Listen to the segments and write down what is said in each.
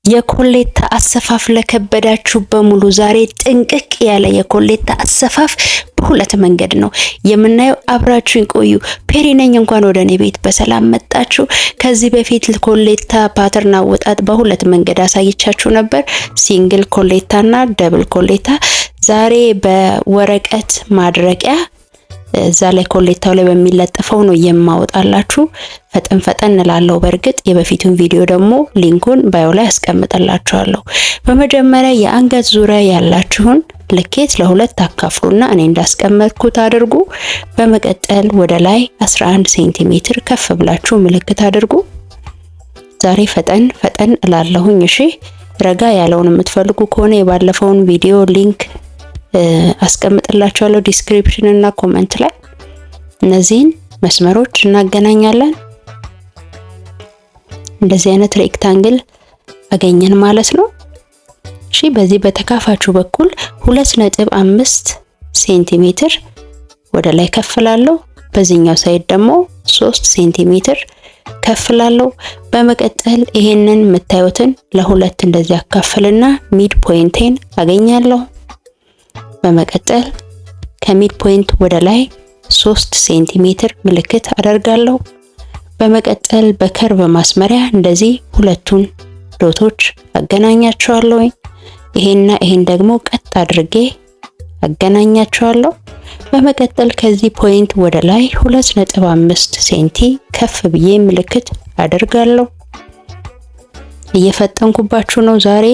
የኮሌታ አሰፋፍ ለከበዳችሁ በሙሉ ዛሬ ጥንቅቅ ያለ የኮሌታ አሰፋፍ በሁለት መንገድ ነው የምናየው። አብራችሁን ቆዩ። ፔሪ ነኝ። እንኳን ወደ እኔ ቤት በሰላም መጣችሁ። ከዚህ በፊት ኮሌታ ፓተርን አወጣጥ በሁለት መንገድ አሳይቻችሁ ነበር፣ ሲንግል ኮሌታና ደብል ኮሌታ። ዛሬ በወረቀት ማድረቂያ እዛ ላይ ኮሌታው ላይ በሚለጠፈው ነው የማወጣላችሁ። ፈጠን ፈጠን እላለሁ። በርግጥ የበፊቱን ቪዲዮ ደግሞ ሊንኩን ባዮ ላይ አስቀምጥላችኋለሁ። በመጀመሪያ የአንገት ዙሪያ ያላችሁን ልኬት ለሁለት አካፍሉና እኔ እንዳስቀመጥኩት አድርጉ። በመቀጠል ወደ ላይ 11 ሴንቲሜትር ከፍ ብላችሁ ምልክት አድርጉ። ዛሬ ፈጠን ፈጠን እላለሁኝ። እሺ፣ ረጋ ያለውን የምትፈልጉ ከሆነ የባለፈውን ቪዲዮ ሊንክ አስቀምጥላችኋለሁ ዲስክሪፕሽን እና ኮሜንት ላይ። እነዚህን መስመሮች እናገናኛለን። እንደዚህ አይነት ሬክታንግል አገኘን ማለት ነው። እሺ፣ በዚህ በተካፋችሁ በኩል 2.5 ሴንቲሜትር ወደ ላይ ከፍላለሁ። በዚህኛው ሳይድ ደግሞ 3 ሴንቲሜትር ከፍላለሁ። በመቀጠል ይሄንን የምታዩትን ለሁለት እንደዚህ አካፍልና ሚድ ፖይንቴን አገኛለሁ። በመቀጠል ከሚድ ፖይንት ወደ ላይ 3 ሴንቲሜትር ምልክት አደርጋለሁ። በመቀጠል በከርቭ ማስመሪያ እንደዚህ ሁለቱን ዶቶች አገናኛቸዋለሁ። ይሄንና ይሄን ደግሞ ቀጥ አድርጌ አገናኛቸዋለሁ። በመቀጠል ከዚህ ፖይንት ወደ ላይ 2.5 ሴንቲ ከፍ ብዬ ምልክት አደርጋለሁ። እየፈጠንኩባችሁ ነው ዛሬ።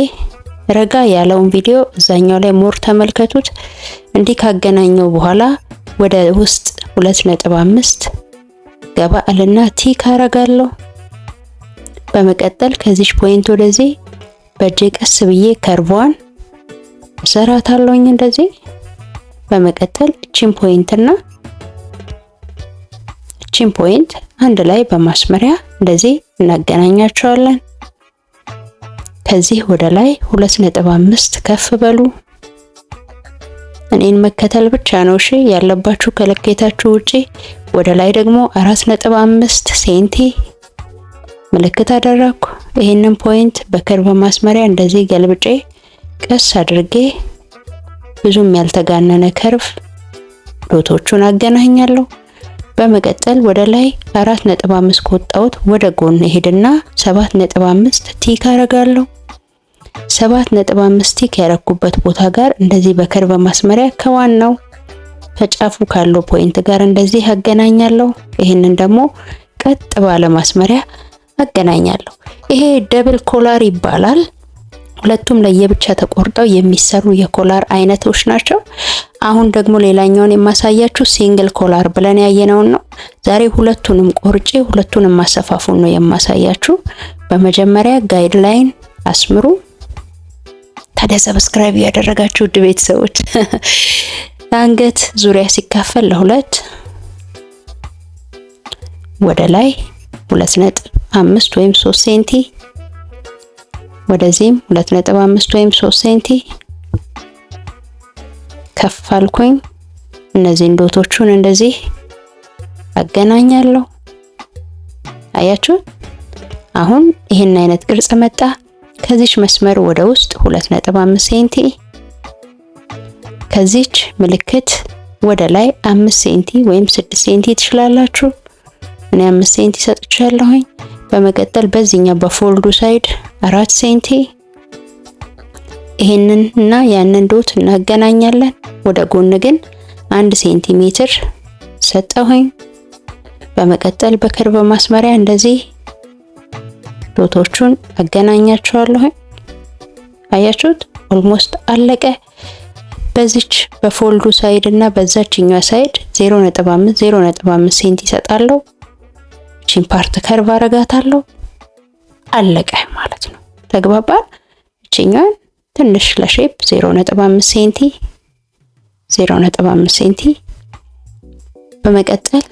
ረጋ ያለውን ቪዲዮ እዛኛው ላይ ሞር ተመልከቱት። እንዲህ ካገናኘው በኋላ ወደ ውስጥ 2.5 ገባ አለና ቲክ አረጋለሁ። በመቀጠል ከዚህ ፖይንት ወደዚህ በእጄ ቀስ ብዬ ከርቧን እሰራታለሁኝ እንደዚህ። በመቀጠል እቺን ፖይንት አንድ ላይ በማስመሪያ እንደዚህ እናገናኛቸዋለን። ከዚህ ወደ ላይ 2.5 ከፍ በሉ። እኔን መከተል ብቻ ነው እሺ ያለባችሁ ከልኬታችሁ ውጪ። ወደ ላይ ደግሞ 4.5 ሴንቲ ምልክት አደረኩ። ይሄንን ፖይንት በከርቭ ማስመሪያ እንደዚህ ገልብጬ ቀስ አድርጌ ብዙም ያልተጋነነ ከርቭ ዶቶቹን አገናኛለሁ። በመቀጠል ወደ ላይ 4.5 ከወጣሁት ወደ ጎን ሄድና 7.5 ቲክ አረጋለሁ። 7.5 ቲክ ያረኩበት ቦታ ጋር እንደዚህ በከርቭ ማስመሪያ ከዋናው ከጫፉ ካለው ፖይንት ጋር እንደዚህ አገናኛለሁ። ይሄንን ደግሞ ቀጥ ባለ ማስመሪያ አገናኛለሁ። ይሄ ደብል ኮላር ይባላል። ሁለቱም ለየብቻ ተቆርጠው የሚሰሩ የኮላር አይነቶች ናቸው። አሁን ደግሞ ሌላኛውን የማሳያችሁ ሲንግል ኮላር ብለን ያየነውን ነው። ዛሬ ሁለቱንም ቆርጬ ሁለቱንም ማሰፋፉን ነው የማሳያችሁ። በመጀመሪያ ጋይድላይን አስምሩ። ታዲያ ሰብስክራይብ ያደረጋችሁ ውድ ቤተሰቦች አንገት ዙሪያ ሲካፈል ለሁለት ወደ ላይ 2.5 ወይም 3 ሴንቲ ወደዚህም 2.5 ወይም 3 ሴንቲ ከፍ አልኩኝ። እነዚህን ዶቶቹን እንደዚህ አገናኛለሁ። አያችሁ? አሁን ይሄን አይነት ቅርጽ መጣ። ከዚች መስመር ወደ ውስጥ 2.5 ሴንቲ፣ ከዚች ምልክት ወደ ላይ 5 ሴንቲ ወይም 6 ሴንቲ ትችላላችሁ። እኔ 5 ሴንቲ ሰጥቻለሁኝ። በመቀጠል በዚህኛው በፎልዱ ሳይድ 4 ሴንቲ ይሄንን እና ያንን ዶት እናገናኛለን። ወደ ጎን ግን 1 ሴንቲሜትር ሰጠሁኝ። በመቀጠል በከርቭ ማስመሪያ እንደዚህ ዶቶቹን አገናኛቸዋለሁ። አያችሁት? ኦልሞስት አለቀ። በዚች በፎልዱ ሳይድ እና በዛችኛው ሳይድ 0.5 ሴንቲ ሰጣለሁ። እቺን ፓርት ከርቭ አረጋታለሁ። አለቀ ማለት ነው። ተግባባን? እቺኛን ትንሽ ለሼፕ 0.5 ሴንቲ በመቀጠል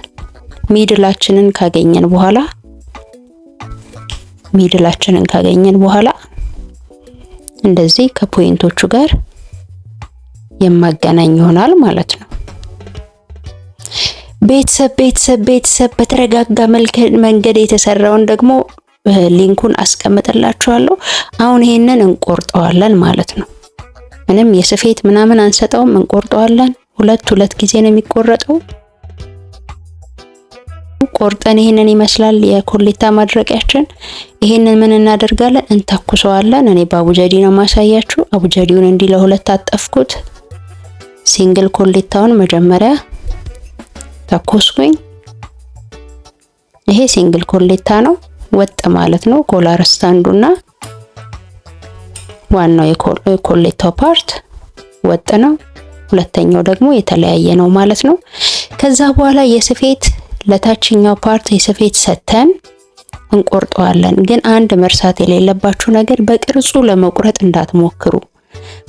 ሚድላችንን ካገኘን በኋላ እንደዚህ ከፖይንቶቹ ጋር የማገናኝ ይሆናል ማለት ነው። ቤተሰብ በተረጋጋ መንገድ የተሰራውን ደግሞ ሊንኩን አስቀምጥላችኋለሁ። አሁን ይሄንን እንቆርጠዋለን ማለት ነው። ምንም የስፌት ምናምን አንሰጠውም፣ እንቆርጠዋለን። ሁለት ጊዜ ነው የሚቆረጠው። ቆርጠን ይሄንን ይመስላል የኮሌታ ማድረቂያችን። ይሄንን ምን እናደርጋለን? እንተኩሰዋለን። እኔ በአቡጀዲ ነው ማሳያችሁ። አቡጀዲውን እንዲህ ለሁለት አጠፍኩት። ሲንግል ኮሌታውን መጀመሪያ ተኮስኩኝ። ይሄ ሲንግል ኮሌታ ነው፣ ወጥ ማለት ነው። ኮላር ስታንዱና ዋናው የኮሌታው ፓርት ወጥ ነው። ሁለተኛው ደግሞ የተለያየ ነው ማለት ነው። ከዛ በኋላ የስፌት ለታችኛው ፓርት የስፌት ሰተን እንቆርጠዋለን። ግን አንድ መርሳት የሌለባችሁ ነገር በቅርጹ ለመቁረጥ እንዳትሞክሩ።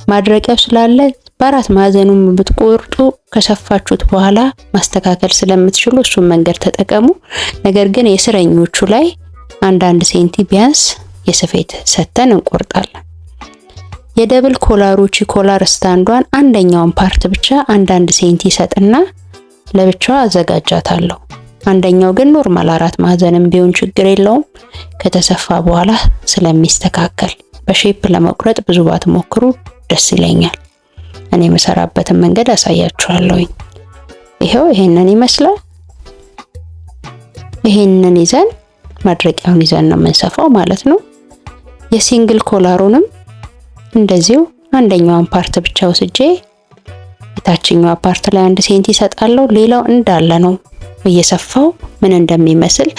ማድረቂያው ስላለ በአራት ማዕዘኑም ብትቆርጡ ከሰፋችሁት በኋላ ማስተካከል ስለምትችሉ እሱን መንገድ ተጠቀሙ። ነገር ግን የስረኞቹ ላይ አንዳንድ ሴንቲ ቢያንስ የስፌት ሰተን እንቆርጣለን። የደብል ኮላሮች ኮላር ስታንዷን አንደኛውን ፓርት ብቻ አንዳንድ ሴንቲ ሰጥና ለብቻው አዘጋጃታለሁ። አንደኛው ግን ኖርማል አራት ማዕዘንም ቢሆን ችግር የለውም ከተሰፋ በኋላ ስለሚስተካከል። በሼፕ ለመቁረጥ ብዙ ባትሞክሩ ደስ ይለኛል። እኔ መሰራበትን መንገድ አሳያችኋለሁ። ይሄው ይሄንን ይመስላል። ይሄንን ይዘን ማድረቂያውን ይዘን ነው የምንሰፋው ማለት ነው። የሲንግል ኮላሩንም እንደዚሁ አንደኛውን ፓርት ብቻ ወስጄ የታችኛው ፓርት ላይ 1 ሴንቲ ሰጣለሁ። ሌላው እንዳለ ነው እየሰፋው ምን እንደሚመስል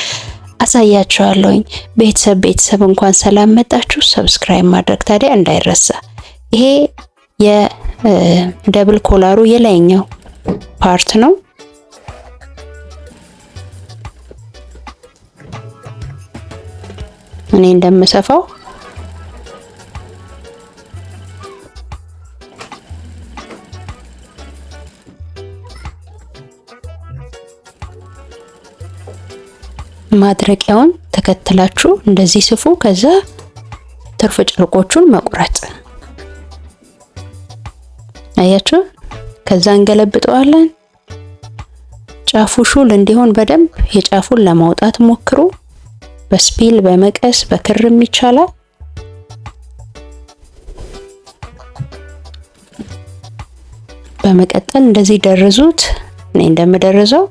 አሳያችኋለሁ። ቤተሰብ እንኳን ሰላም መጣችሁ። ሰብስክራይብ ማድረግ ታዲያ እንዳይረሳ። ይሄ የደብል ኮላሩ የላይኛው ፓርት ነው። እኔ እንደምሰፋው ማድረቂያውን ተከትላችሁ እንደዚህ ስፉ። ከዛ ትርፍ ጨርቆቹን መቁረጥ አያችሁ። ከዛ እንገለብጠዋለን። ጫፉ ሹል እንዲሆን በደንብ የጫፉን ለማውጣት ሞክሩ። በስፒል በመቀስ በክርም ይቻላል። በመቀጠል እንደዚህ ደርዙት። እኔ እንደምደርዘው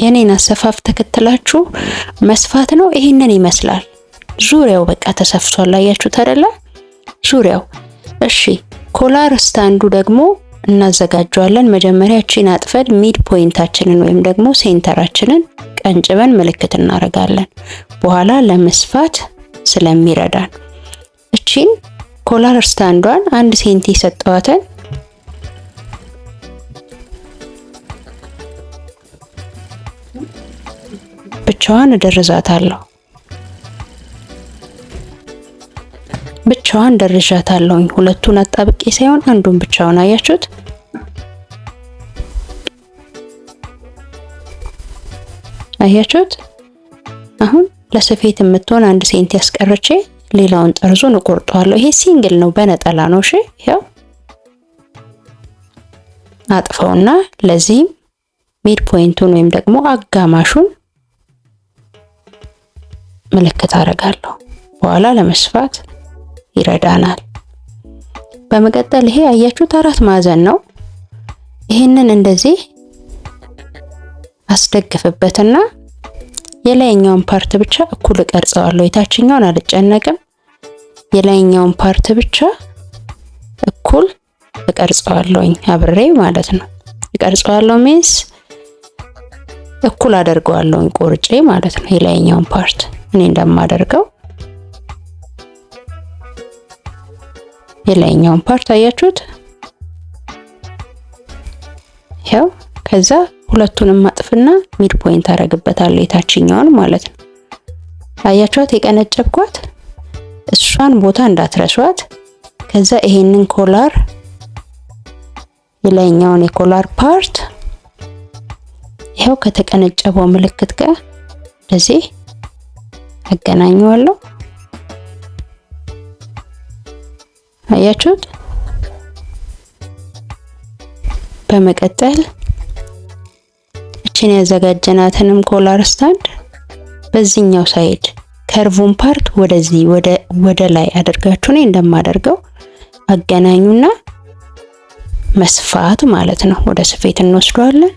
የኔን አሰፋፍ ተከትላችሁ መስፋት ነው። ይሄንን ይመስላል። ዙሪያው በቃ ተሰፍቷል። አያችሁት አይደለ? ዙሪያው። እሺ ኮላር ስታንዱ ደግሞ እናዘጋጀዋለን። መጀመሪያ እቺን አጥፈን ሚድ ፖይንታችንን ወይም ደግሞ ሴንተራችንን ቀንጭበን ምልክት እናደርጋለን። በኋላ ለመስፋት ስለሚረዳን እቺን ኮላር ስታንዷን 1 ሴንቲ ሰጠዋተን ብቻዋን እደርዛታለሁ። ብቻዋን ደርዣታለሁ። ሁለቱን አጣብቄ ሳይሆን አንዱን ብቻውን። አያችሁት? አያችሁት? አሁን ለስፌት የምትሆን 1 ሴንቲ አስቀርቼ ሌላውን ጠርዙን እቆርጠዋለሁ። ይሄ ሲንግል ነው፣ በነጠላ ነው። እሺ ያው አጥፈውና ለዚህም ሚድ ፖይንቱን ወይም ደግሞ አጋማሹን ምልክት አደርጋለሁ። በኋላ ለመስፋት ይረዳናል። በመቀጠል ይሄ አያችሁት 4 ማዕዘን ነው። ይሄንን እንደዚህ አስደግፍበትና የላይኛውን ፓርት ብቻ እኩል ቀርጸዋለሁ። የታችኛውን አልጨነቅም። የላይኛውን ፓርት ብቻ እኩል እቀርጸዋለሁኝ አብሬ ማለት ነው። እቀርጸዋለሁ ሚንስ እኩል አደርገዋለሁኝ ቆርጬ ማለት ነው። የላይኛውን ፓርት እኔ እንደማደርገው የላይኛውን ፓርት አያችሁት? ያው ከዛ ሁለቱንም ማጥፍና ሚድ ፖይንት አደርግበታለሁ የታችኛውን ማለት ነው። አያችኋት? የቀነጨብኳት እሷን ቦታ እንዳትረሷት። ከዛ ይሄንን ኮላር የላይኛውን የኮላር ፓርት ይሄው ከተቀነጨበው ምልክት ጋር እንደዚህ አገናኘዋለሁ። አያችሁት? በመቀጠል እቺን ያዘጋጀናትንም ኮላር ስታንድ በዚህኛው ሳይድ ከርቭን ፓርት ወደዚህ ወደ ላይ አድርጋችሁ ነው እንደማደርገው አገናኙና መስፋት ማለት ነው። ወደ ስፌት እንወስደዋለን።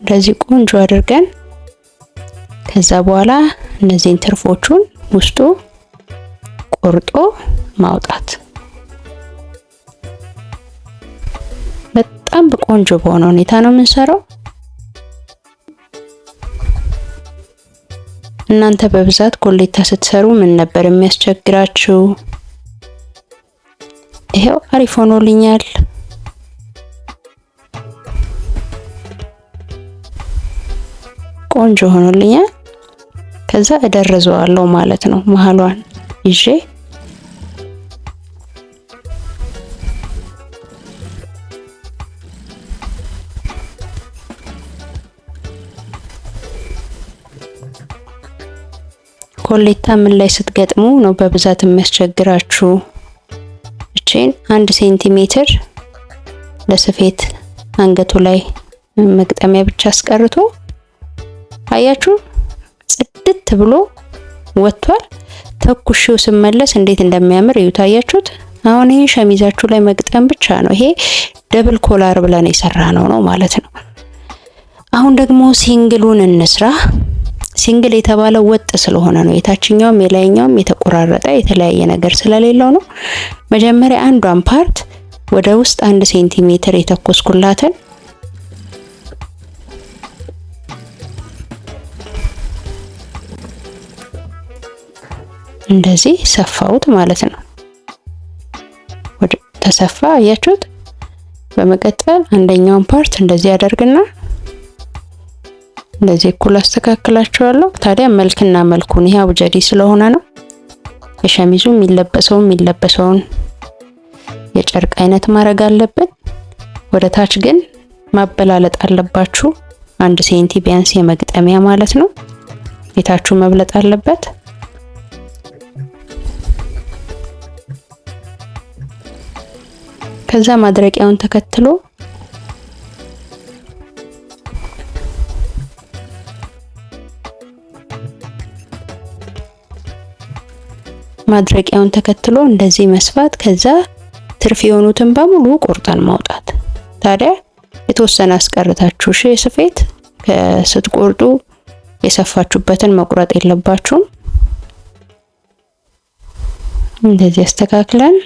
እንደዚህ ቆንጆ አድርገን ከዛ በኋላ እነዚህን ትርፎቹን ውስጡ ቆርጦ ማውጣት። በጣም በቆንጆ በሆነ ሁኔታ ነው የምንሰራው። እናንተ በብዛት ኮሌታ ስትሰሩ ምን ነበር የሚያስቸግራችሁ? ይሄው አሪፍ ሆኖልኛል። ቆንጆ ሆኖልኛል። ከዛ እደርዘዋለሁ ማለት ነው። መሃሏን ይዤ ኮሌታ ምን ላይ ስትገጥሙ ነው በብዛት የሚያስቸግራችሁ? እቺን 1 ሴንቲሜትር ለስፌት አንገቱ ላይ መግጠሚያ ብቻ አስቀርቶ አያችሁ ጽድት ብሎ ወጥቷል። ተኩሽው ስመለስ እንዴት እንደሚያምር እዩ። ታያችሁት? አሁን ይሄ ሸሚዛችሁ ላይ መግጠም ብቻ ነው። ይሄ ደብል ኮላር ብለን የሰራነው ነው ማለት ነው። አሁን ደግሞ ሲንግሉን እንስራ። ሲንግል የተባለው ወጥ ስለሆነ ነው። የታችኛውም የላይኛውም የተቆራረጠ የተለያየ ነገር ስለሌለው ነው። መጀመሪያ አንዷን ፓርት ወደ ውስጥ 1 ሴንቲሜትር የተኮስኩላትን እንደዚህ ሰፋውት ማለት ነው። ወደ ተሰፋ አያችሁት? በመቀጠል አንደኛውን ፓርት እንደዚህ አደርግና እንደዚህ እኩል አስተካክላቸዋለሁ። ታዲያ መልክና መልኩን ይሄ አብጀዲ ስለሆነ ነው። የሸሚዙ የሚለበሰውን የጨርቅ አይነት ማድረግ አለብን። ወደ ታች ግን ማበላለጥ አለባችሁ። 1 ሴንቲ ቢያንስ የመግጠሚያ ማለት ነው። የታችሁ መብለጥ አለበት። ከዛ ማድረቂያውን ተከትሎ እንደዚህ መስፋት። ከዛ ትርፍ የሆኑትን በሙሉ ቆርጠን ማውጣት። ታዲያ የተወሰነ አስቀርታችሁ ስፌት ስትቆርጡ የሰፋችሁበትን መቁረጥ የለባችሁም። እንደዚህ አስተካክለን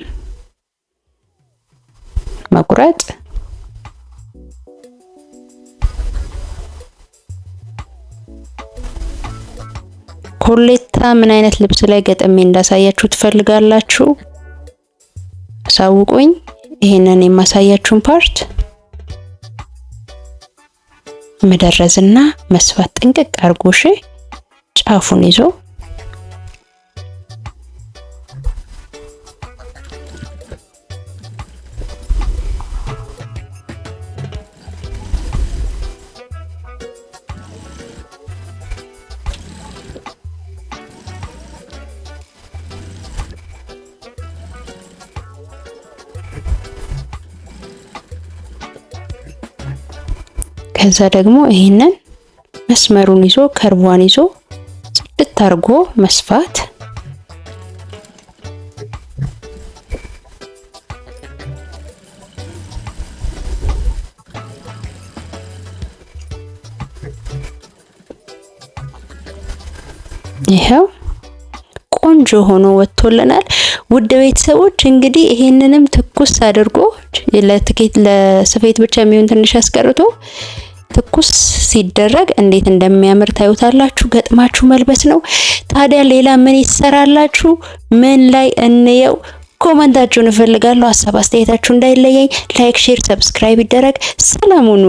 መቁረጥ። ኮሌታ ምን አይነት ልብስ ላይ ገጠሜ እንዳሳያችሁ ትፈልጋላችሁ? አሳውቁኝ። ይሄንን የማሳያችሁን ፓርት መደረዝና መስፋት ጥንቅቅ አርጎሽ ጫፉን ይዞ ከዛ ደግሞ ይሄንን መስመሩን ይዞ ከርቧን ይዞ ጽድት አርጎ መስፋት። ይሄው ቆንጆ ሆኖ ወጥቶልናል። ውድ ቤተሰቦች እንግዲህ ይሄንንም ትኩስ አድርጎ ልጆች ለትኬት ለስፌት ብቻ የሚሆን ትንሽ አስቀርቶ ትኩስ ሲደረግ እንዴት እንደሚያምር ታዩታላችሁ። ገጥማችሁ መልበስ ነው። ታዲያ ሌላ ምን ይሰራላችሁ? ምን ላይ እንየው? ኮመንታችሁን እፈልጋለሁ። ሀሳብ አስተያየታችሁ እንዳይለየኝ። ላይክ፣ ሼር፣ ሰብስክራይብ ይደረግ። ሰላም ሁኑ።